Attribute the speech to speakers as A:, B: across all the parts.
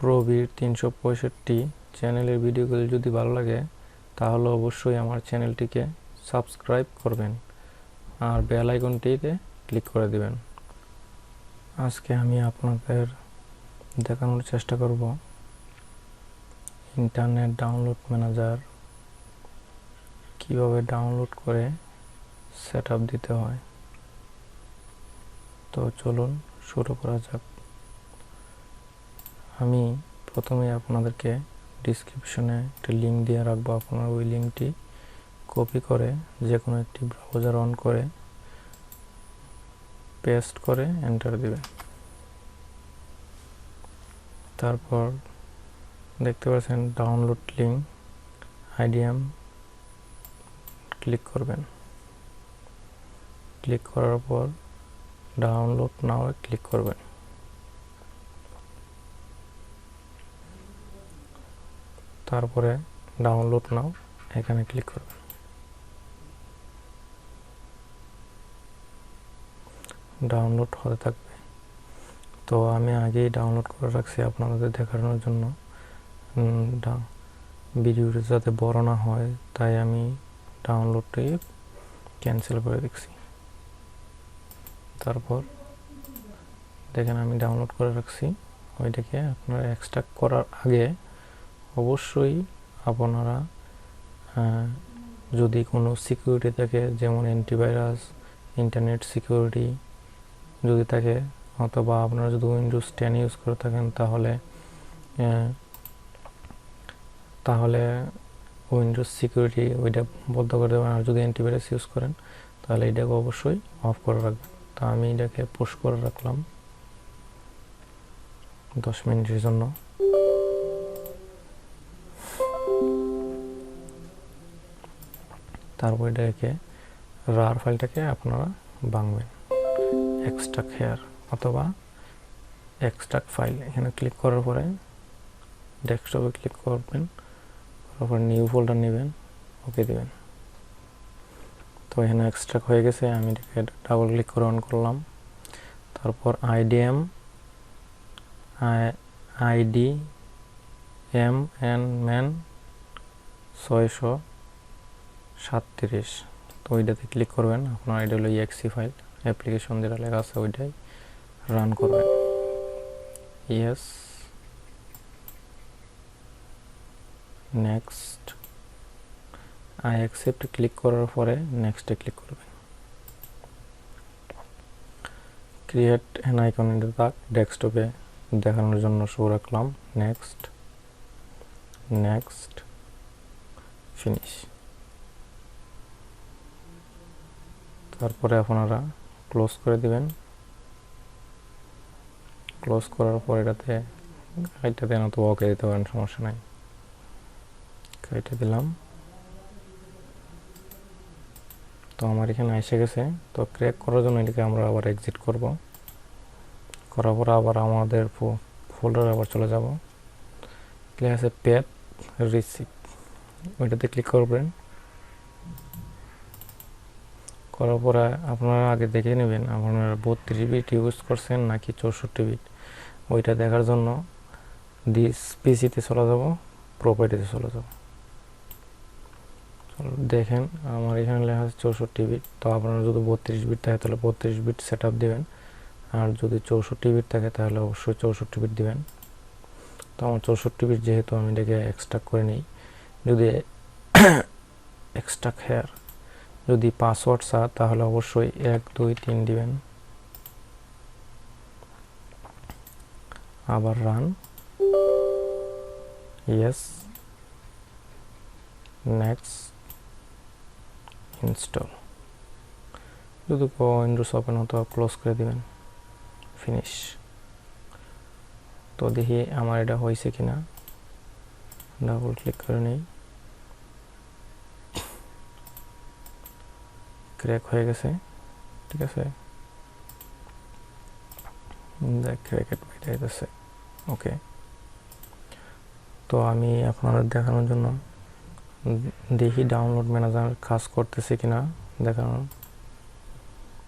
A: প্রবীর 365 চ্যানেলের ভিডিওগুলো যদি ভালো লাগে তাহলে অবশ্যই আমার চ্যানেলটিকে সাবস্ক্রাইব করবেন আর বেল আইকনটিতে ক্লিক করে দিবেন। আজকে আমি আপনাদের দেখানোর চেষ্টা করব ইন্টারনেট ডাউনলোড ম্যানেজার কিভাবে ডাউনলোড করে সেটআপ দিতে হয়। তো চলুন শুরু করা যাক। আমি প্রথমে আপনাদেরকে ডিসক্রিপশনে একটা লিঙ্ক দিয়ে রাখবো। আপনারা ওই লিঙ্কটি কপি করে যে কোনো একটি ব্রাউজার অন করে পেস্ট করে এন্টার দিবেন। তারপর দেখতে পাচ্ছেন ডাউনলোড লিঙ্ক IDM ক্লিক করবেন। ক্লিক করার পর ডাউনলোড নাও ক্লিক করবেন। তারপরে ডাউনলোড নাও এখানে ক্লিক করবেন। ডাউনলোড হতে থাকবে। তো আমি আগেই ডাউনলোড করে রাখছি আপনাদের দেখানোর জন্য, ভিডিওটা যাতে বড় না হয়, তাই আমি ডাউনলোডটি ক্যান্সেল করে দিচ্ছি। তারপর দেখেন আমি ডাউনলোড করে রাখছি। ওইটাকে আপনারা এক্সট্রাক্ট করার আগে অবশ্যই আপনারা যদি কোনো সিকিউরিটি থাকে, যেমন অ্যান্টিভাইরাস, ইন্টারনেট সিকিউরিটি যদি থাকে, অথবা আপনারা যদি উইন্ডোজ 10 ইউজ করে থাকেন তাহলে উইন্ডোজ সিকিউরিটি ওইটা বন্ধ করে দেবেন। আর যদি অ্যান্টিভাইরাস ইউজ করেন তাহলে এটাকে অবশ্যই অফ করে রাখবেন। তো আমি এটাকে পুশ করে রাখলাম 10 মিনিটের জন্য। তারপর এটাকে রার ফাইলটাকে আপনারা ভাঙবেন, এক্সট্রাক্ট হেয়ার অথবা এক্সট্রাক্ট ফাইল। এখানে ক্লিক করার পরে ডেস্কটপে ক্লিক করবেন, তারপর নিউ ফোল্ডার নেবেন, ওকে দেবেন। তো এখানে এক্সট্রাক্ট হয়ে গেছে। আমি এটাকে ডাবল ক্লিক করে অন করলাম। তারপর IDM ম্যান 637। তো ওইটাতে ক্লিক করবেন। আপনার এটা হলো exe ফাইল, অ্যাপ্লিকেশন যেটা লেখা আছে ওইটাই রান করবেন। Yes, next, I accept click করার পরে নেক্সটে ক্লিক করবেন। Create an icon in the ডেস্কটপে দেখানোর জন্য শো রাখলাম। Next, next, finish. তারপরে আপনারা ক্লোজ করে দিবেন। ক্লোজ করার পর এটাতে না তো ওকে দিতে পারেন, সমস্যা নাই। কেটে দিলাম। তো আমার এখানে এসে গেছে। তো ক্র্যাক করার জন্য এটাকে আমরা আবার এক্সিট করব। করার পর আবার আমাদের ফোল্ডারে আবার চলে যাব। লেখা আছে প্যাথ রিসিপ্ট, ওইটাতে ক্লিক করবেন। করার পরে আপনারা আগে দেখে নেবেন আপনারা 32 বিট ইউজ করছেন নাকি 64 বিট। ওইটা দেখার জন্য দিস পিসিতে চলে যাব, প্রপার্টিতে চলে যাব। দেখেন আমার এখানে লেখা আছে 64 বিট। তো আপনারা যদি 32 বিট থাকে তাহলে 32 বিট সেট আপ দেবেন, আর যদি 64 বিট থাকে তাহলে অবশ্যই 64 বিট দিবেন। তো আমার 64 বিট যেহেতু আমি এটাকে এক্সট্রাক্ট করে নিই। যদি এক্সট্রাক্ট হেয়ার যদি পাসওয়ার্ড চান তাহলে অবশ্যই 1 2 3 দিবেন। আবার রান, ইয়েস, নেক্সট, ইনস্টল। যদি উইন্ডোজ ওপেন হতো ক্লোজ করে দিবেন, ফিনিশ। তো দেখি আমার এটা হয়েছে কিনা, ডাবল ক্লিক করে নেই। ক্র্যাক হয়ে গেছে, ঠিক আছে। ক্র্যাকেট বাইরে গেছে, ওকে। তো আমি আপনাদের দেখানোর জন্য দেখি ডাউনলোড ম্যানেজার কাজ করতেছে কিনা দেখানোর।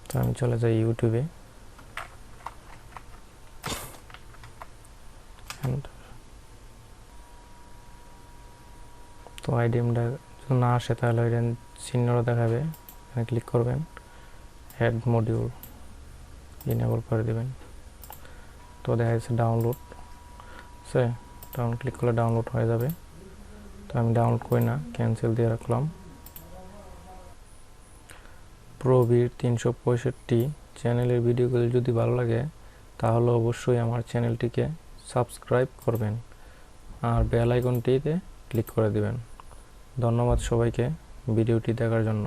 A: তো আমি চলে যাই ইউটিউবে। তো আইডিএমটা যদি না আসে তাহলে ওই চিহ্নটা দেখাবে, এখানে ক্লিক করবেন, অ্যাড মডিউল ইনেবল করে দেবেন। তো দেখা যাচ্ছে ডাউনলোড সে ক্লিক করলে ডাউনলোড হয়ে যাবে। তো আমি ডাউনলোড করি না, ক্যান্সেল দিয়ে রাখলাম। প্রবীর 365 চ্যানেলের ভিডিওগুলো যদি ভালো লাগে তাহলে অবশ্যই আমার চ্যানেলটিকে সাবস্ক্রাইব করবেন আর বেল আইকনটিতে ক্লিক করে দিবেন। ধন্যবাদ সবাইকে ভিডিওটি দেখার জন্য।